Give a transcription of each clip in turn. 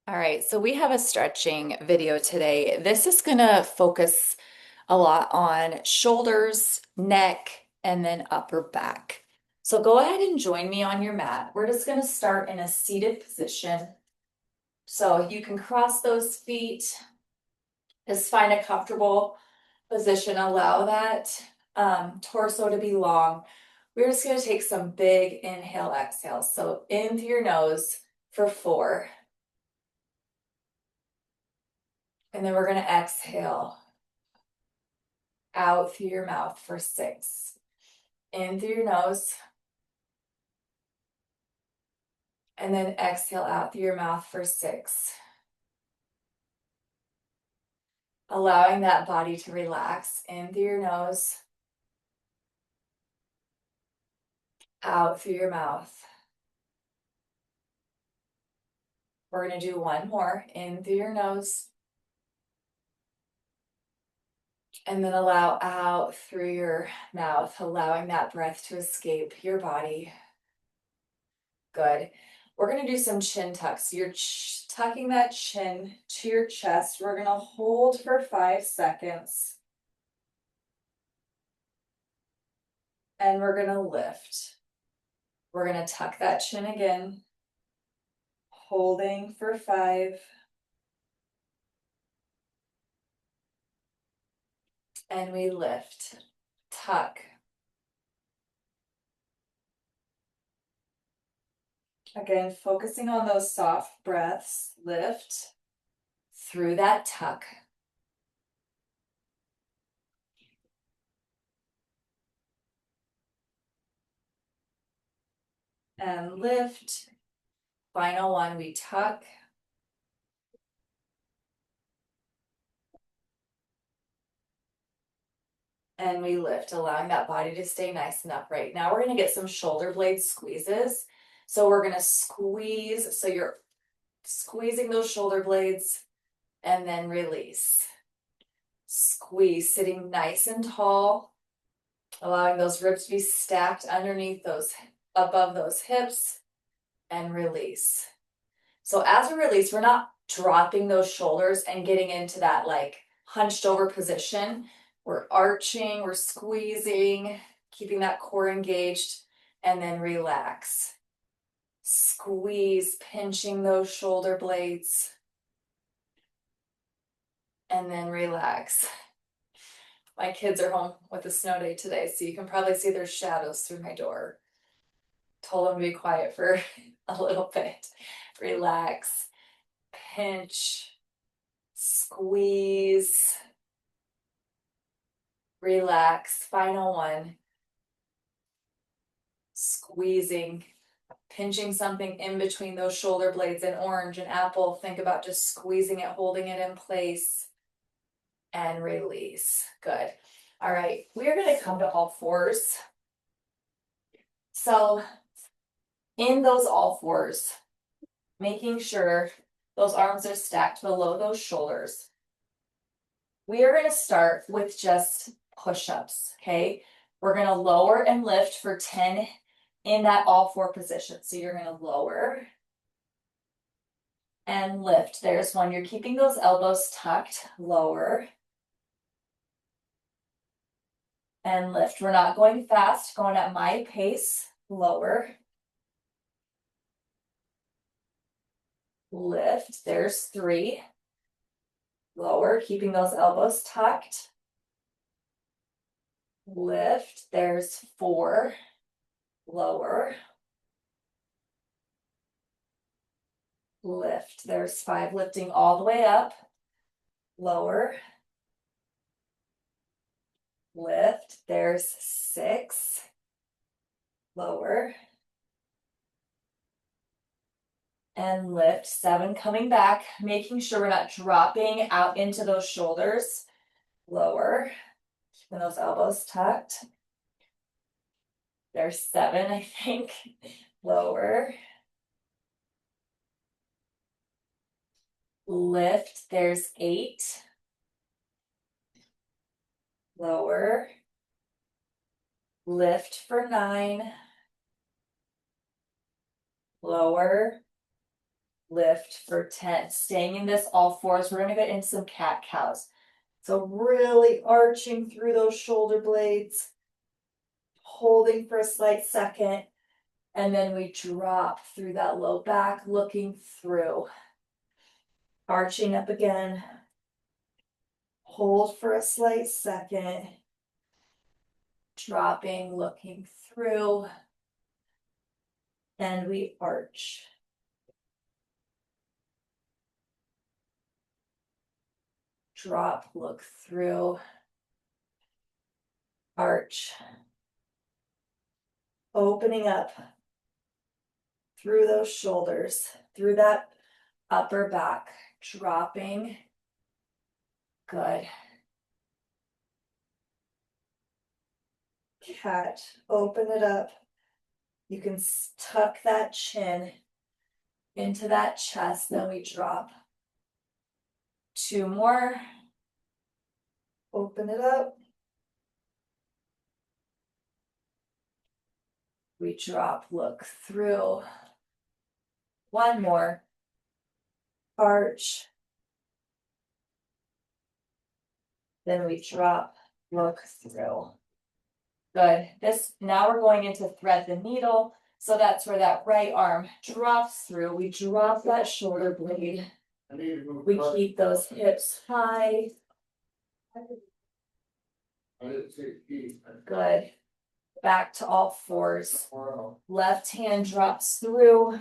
All right, so we have a stretching video today. This is going to focus a lot on shoulders, neck, and then upper back. So go ahead and join me on your mat. We're just going to start in a seated position. So you can cross those feet. Just find a comfortable position. Allow that torso to be long. We're just going to take some big inhale, exhale. So in through your nose for 4. And then we're going to exhale out through your mouth for 6. In through your nose. And then exhale out through your mouth for 6. Allowing that body to relax in through your nose. Out through your mouth. We're going to do one more. In through your nose. And then allow out through your mouth, allowing that breath to escape your body. Good. We're going to do some chin tucks. You're tucking that chin to your chest. We're going to hold for 5 seconds. And we're going to lift. We're going to tuck that chin again. Holding for 5. And we lift. Tuck. Again, focusing on those soft breaths. Lift through that tuck. And lift. Final one, we tuck. And we lift, allowing that body to stay nice and upright. Now we're going to get some shoulder blade squeezes. So we're going to squeeze. So you're squeezing those shoulder blades and then release. Squeeze, sitting nice and tall, allowing those ribs to be stacked underneath those, above those hips, and release. So as we release, we're not dropping those shoulders and getting into that like hunched over position. We're arching, we're squeezing, keeping that core engaged, and then relax. Squeeze, pinching those shoulder blades, and then relax. My kids are home with a snow day today, so you can probably see their shadows through my door. Told them to be quiet for a little bit. Relax, pinch, squeeze, relax. Final one. Squeezing, pinching something in between those shoulder blades, an orange, an apple. Think about just squeezing it, holding it in place, and release. Good. All right, we're going to come to all fours. So in those all fours, making sure those arms are stacked below those shoulders. We are going to start with just push-ups, okay? We're going to lower and lift for 10 in that all four position. So you're going to lower and lift. There's one. You're keeping those elbows tucked, lower and lift. We're not going fast, going at my pace, lower, lift. There's 3. Lower, keeping those elbows tucked. Lift. There's 4. Lower. Lift. There's 5. Lifting all the way up. Lower. Lift. There's 6. Lower. And lift. 7. Coming back, making sure we're not dropping out into those shoulders. Lower. Keeping those elbows tucked. There's 7, I think. Lower. Lift. There's 8. Lower. Lift for 9. Lower. lift for 10. Staying in this all fours, we're gonna get into some cat cows. So really arching through those shoulder blades, holding for a slight second, and then we drop through that low back, looking through. Arching up again. Hold for a slight second. Dropping, looking through. And we arch. Drop, look through. Arch. Opening up through those shoulders, through that upper back. Dropping. Good. Cat, open it up. You can tuck that chin into that chest, then we drop. 2 more. Open it up. We drop, look through. 1 more. Arch. Then we drop, look through. Good. Now we're going into thread the needle. So that's where that right arm drops through. We drop that shoulder blade. We keep those hips high. Good. Back to all fours. Left hand drops through.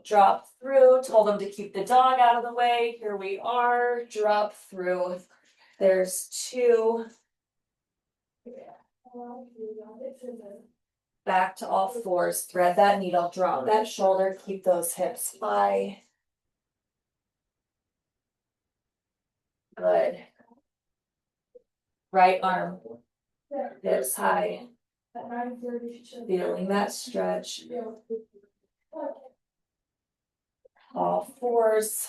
Drop through. Told them to keep the dog out of the way. Here we are. Drop through. There's 2. Back to all fours. Thread that needle. Drop that shoulder. Keep those hips high. Good. Right arm. Hips high. Feeling that stretch. All fours.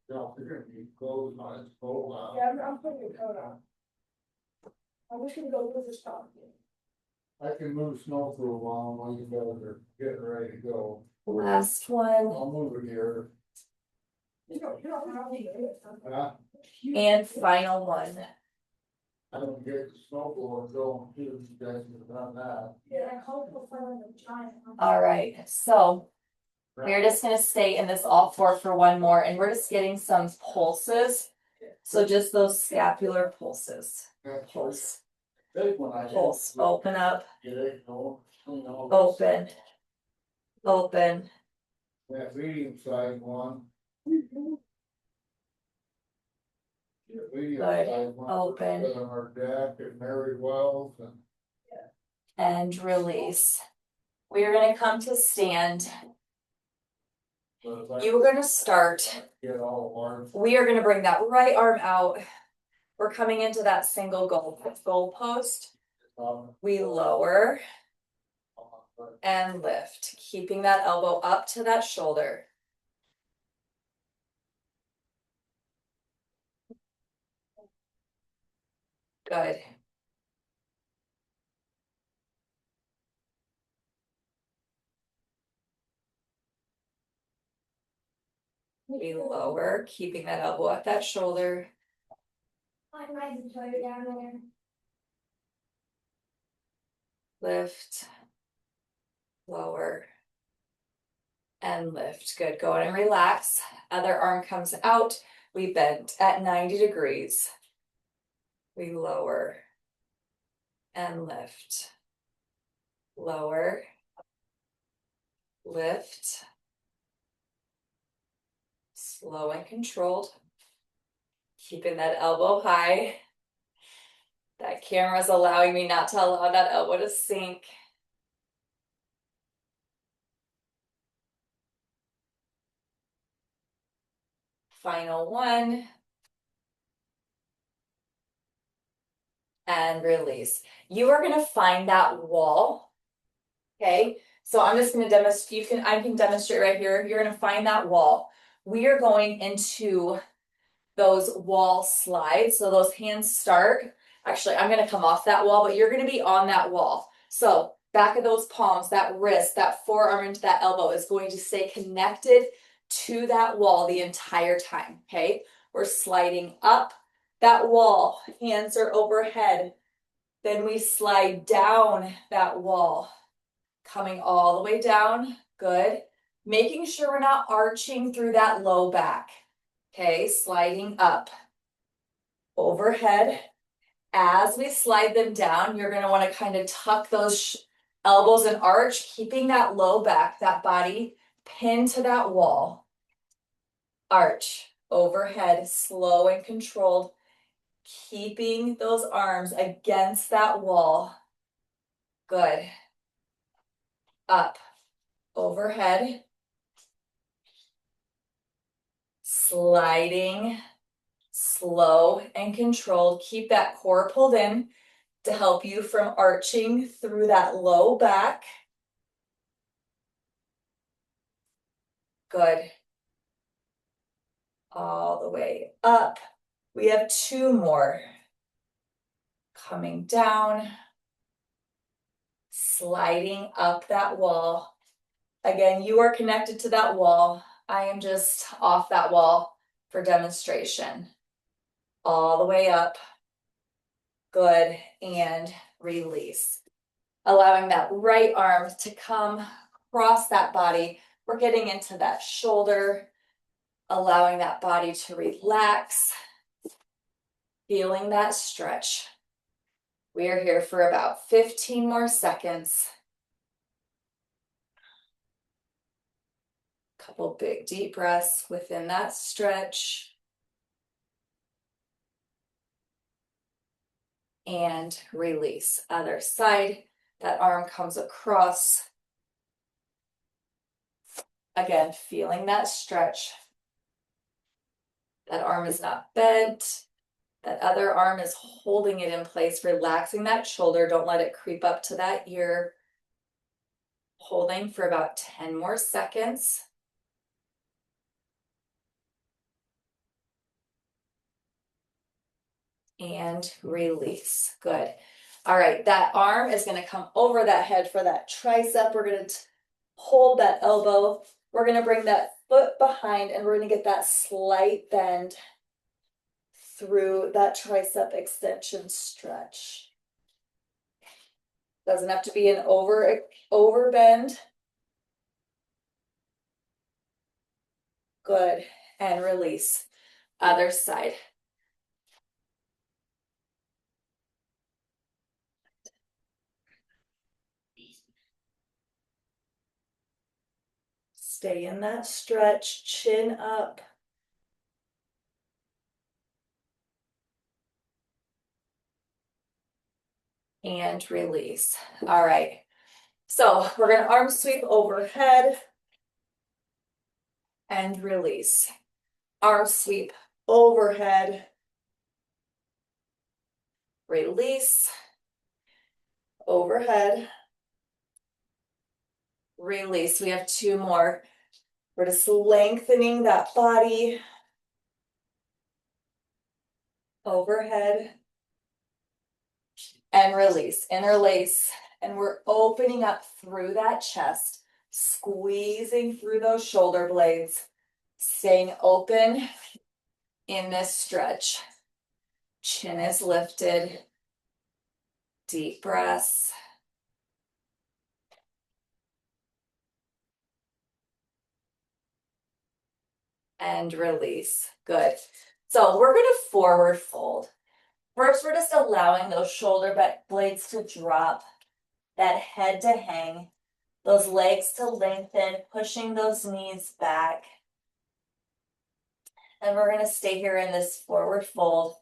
Yeah, I'm putting your coat on. I wish we could go with the stop. I can move snow for a while while you guys are getting ready to go. Last one. I'll move it here. And final one. I don't get the snow blower going too, you guys have done that. Yeah, I hope we'll find a giant. All right, so we're just gonna stay in this all four for 1 more, and we're just getting some pulses. So just those scapular pulses. Pulse. Pulse. Open up. Open. Open. That medium size one. Good. Open. Our deck at Mary Wells And release. We are gonna come to stand. You are gonna start. We are gonna bring that right arm out. We're coming into that single goal post. We lower and lift, keeping that elbow up to that shoulder. Good. We lower, keeping that elbow at that shoulder. Lift, lower, and lift. Good. Go ahead and relax. Other arm comes out. We bend at 90 degrees. We lower and lift. Lower, lift. Slow and controlled. Keeping that elbow high. That camera's allowing me not to allow that elbow to sink. Final one. And release. You are going to find that wall. Okay, so I'm just going to demonstrate. I can demonstrate right here. You're going to find that wall. We are going into those wall slides. So those hands start. Actually, I'm going to come off that wall, but you're going to be on that wall. So back of those palms, that wrist, that forearm into that elbow is going to stay connected to that wall the entire time, okay? We're sliding up that wall, hands are overhead. Then we slide down that wall, coming all the way down, good. Making sure we're not arching through that low back, okay? Sliding up, overhead. As we slide them down, you're gonna wanna kind of tuck those elbows and arch, keeping that low back, that body pinned to that wall. Arch, overhead, slow and controlled, keeping those arms against that wall. Good. Up, overhead, sliding, slow and controlled. Keep that core pulled in to help you from arching through that low back. Good. All the way up. We have 2 more. Coming down, sliding up that wall. Again, you are connected to that wall. I am just off that wall for demonstration. All the way up. Good, and release. Allowing that right arm to come across that body. We're getting into that shoulder, allowing that body to relax, feeling that stretch. We are here for about 15 more seconds. Couple big deep breaths within that stretch. And release. Other side, that arm comes across. Again, feeling that stretch. That arm is not bent. That other arm is holding it in place, relaxing that shoulder. Don't let it creep up to that ear. Holding for about 10 more seconds. And release. Good. All right, that arm is going to come over that head for that tricep. We're going to hold that elbow. We're going to bring that foot behind and we're going to get that slight bend through that tricep extension stretch. Doesn't have to be an over bend. Good. And release. Other side. Stay in that stretch, chin up. And release. All right. So we're going to arm sweep overhead and release. Arm sweep overhead. Release. Overhead. Release. We have 2 more. We're just lengthening that body. Overhead. And release. Interlace. And we're opening up through that chest, squeezing through those shoulder blades, staying open in this stretch. Chin is lifted. Deep breaths. And release. Good. So we're going to forward fold. First, we're just allowing those shoulder blades to drop, that head to hang, those legs to lengthen, pushing those knees back. And we're going to stay here in this forward fold,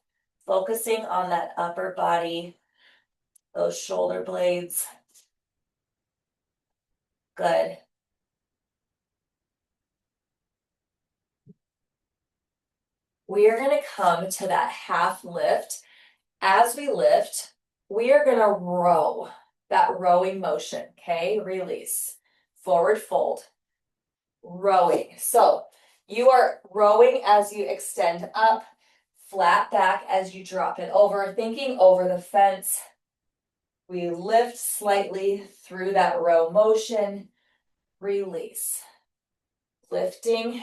focusing on that upper body, those shoulder blades. Good. We are going to come to that half lift. As we lift, we are going to row, that rowing motion, okay? Release, forward fold, rowing. So you are rowing as you extend up, flat back as you drop it over, thinking over the fence, We lift slightly through that row motion, release. Lifting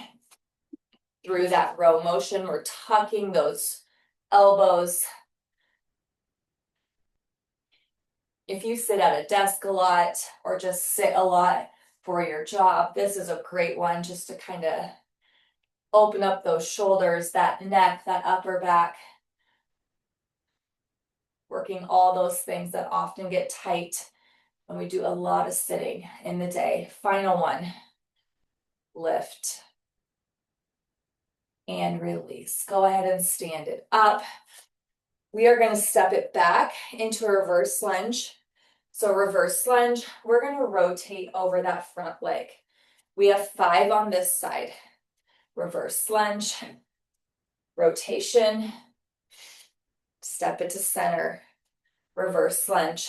through that row motion, we're tucking those elbows. If you sit at a desk a lot or just sit a lot for your job, this is a great one just to kind of open up those shoulders, that neck, that upper back. Working all those things that often get tight when we do a lot of sitting in the day. Final one. Lift. And release. Go ahead and stand it up. We are going to step it back into a reverse lunge. So reverse lunge, we're going to rotate over that front leg. We have 5 on this side. Reverse lunge, rotation, step it to center, reverse lunge,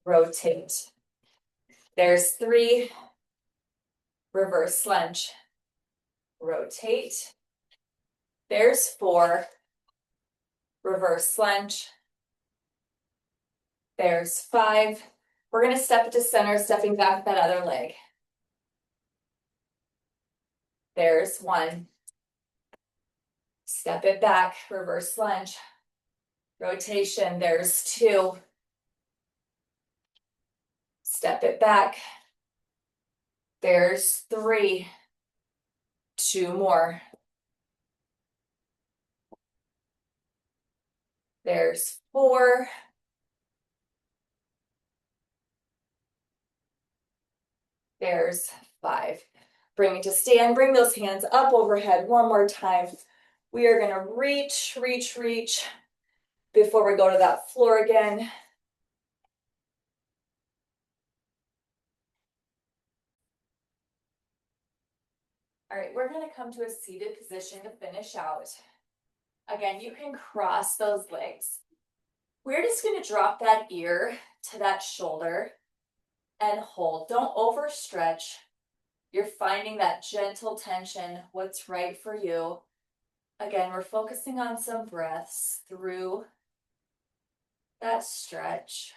rotate. There's 3, reverse lunge, rotate. There's 4, reverse lunge. There's 5. We're going to step it to center, stepping back that other leg. There's 1. Step it back, reverse lunge. Rotation, there's 2. Step it back. There's 3. 2 more. There's 4. There's 5. Bring it to stand. Bring those hands up overhead one more time. We are going to reach, reach, reach before we go to that floor again. All right, we're going to come to a seated position to finish out. Again, you can cross those legs. We're just going to drop that ear to that shoulder and hold. Don't overstretch. You're finding that gentle tension, what's right for you. Again, we're focusing on some breaths through that stretch.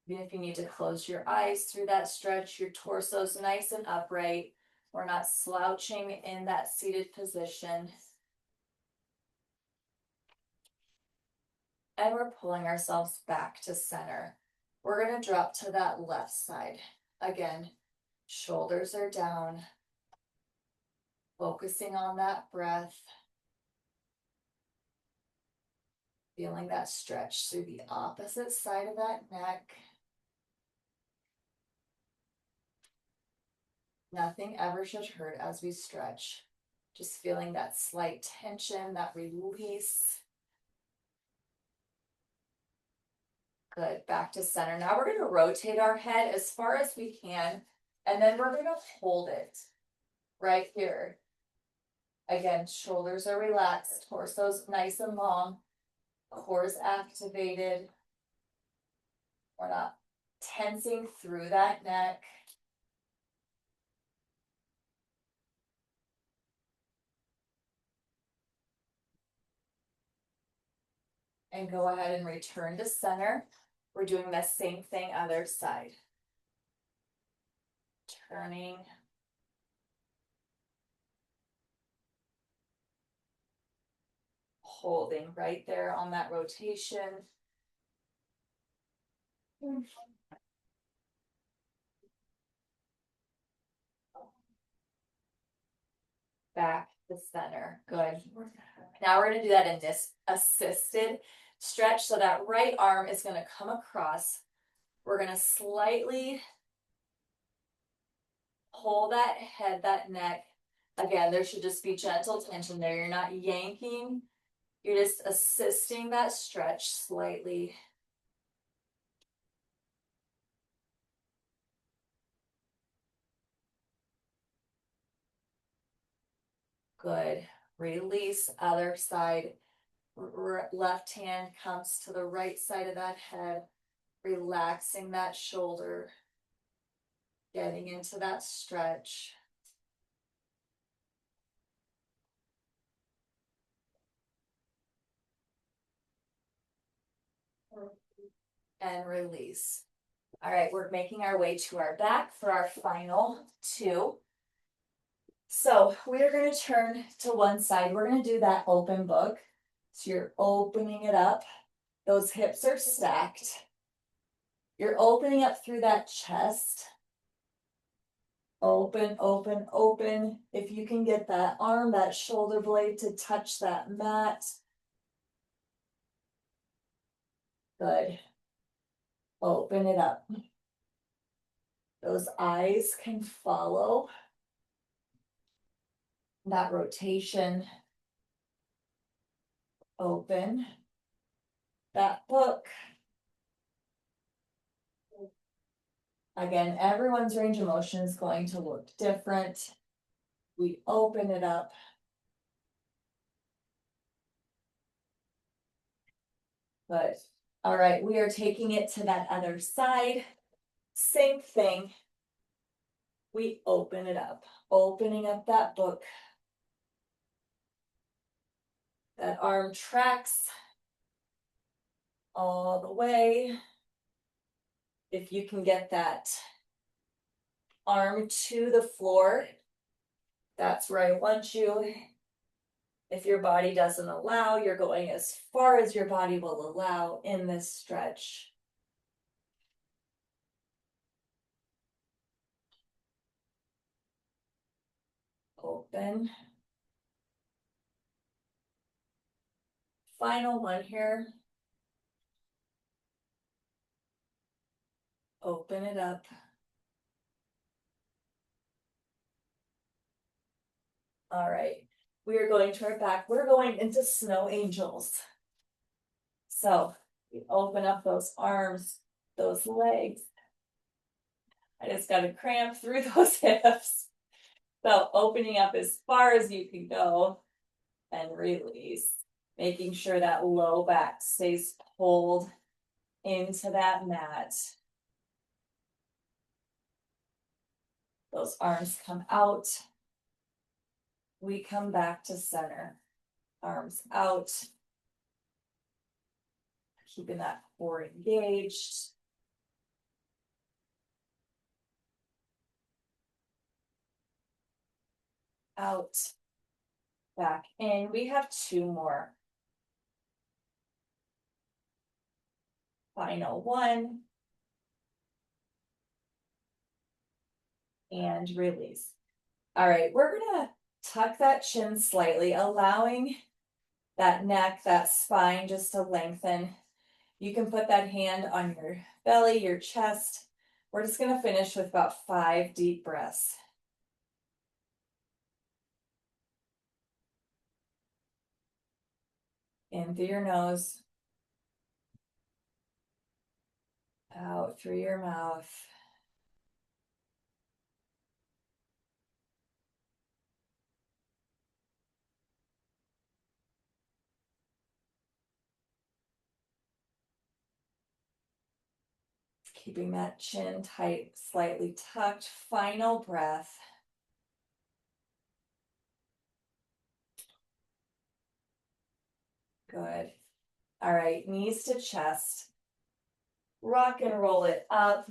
Even if you need to close your eyes through that stretch, your torso's nice and upright. We're not slouching in that seated position. And we're pulling ourselves back to center. We're going to drop to that left side. Again, shoulders are down. Focusing on that breath. Feeling that stretch through the opposite side of that neck. Nothing ever should hurt as we stretch. Just feeling that slight tension, that release. Good, back to center. Now we're going to rotate our head as far as we can, and then we're going to hold it right here. Again, shoulders are relaxed, torso's nice and long, core is activated. We're not tensing through that neck. And go ahead and return to center. We're doing the same thing other side. Turning. Holding right there on that rotation. Back to center. Good. Now we're going to do that in this assisted stretch. So that right arm is going to come across. We're going to slightly pull that head, that neck. Again, there should just be gentle tension there. You're not yanking. You're just assisting that stretch slightly. Good. Release, other side. Left hand comes to the right side of that head, relaxing that shoulder, getting into that stretch. and release. All right, we're making our way to our back for our final 2. So we're going to turn to one side. We're going to do that open book. So you're opening it up. Those hips are stacked. You're opening up through that chest. Open, open, open. If you can get that arm, that shoulder blade to touch that mat. Good. Open it up. Those eyes can follow that rotation. Open that book. Again, everyone's range of motion is going to look different. We open it up. Good. All right, we are taking it to that other side. Same thing. We open it up, opening up that book. That arm tracks all the way. If you can get that arm to the floor, that's where I want you. If your body doesn't allow, you're going as far as your body will allow in this stretch. Open. Final one here. Open it up. All right, we are going to our back. We're going into snow angels. So we open up those arms, those legs. I just got to cramp through those hips. So opening up as far as you can go and release, making sure that low back stays pulled into that mat. Those arms come out. We come back to center. Arms out. Keeping that core engaged. Out. Back in. We have 2 more. Final one. And release. All right, we're gonna tuck that chin slightly, allowing that neck, that spine just to lengthen. You can put that hand on your belly, your chest. We're just gonna finish with about 5 deep breaths. In through your nose. Out through your mouth. Keeping that chin tight, slightly tucked. Final breath. Good. All right, knees to chest. Rock and roll it up.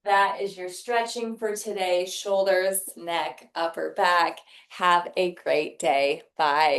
That is your stretching for today. Shoulders, neck, upper back. Have a great day. Bye.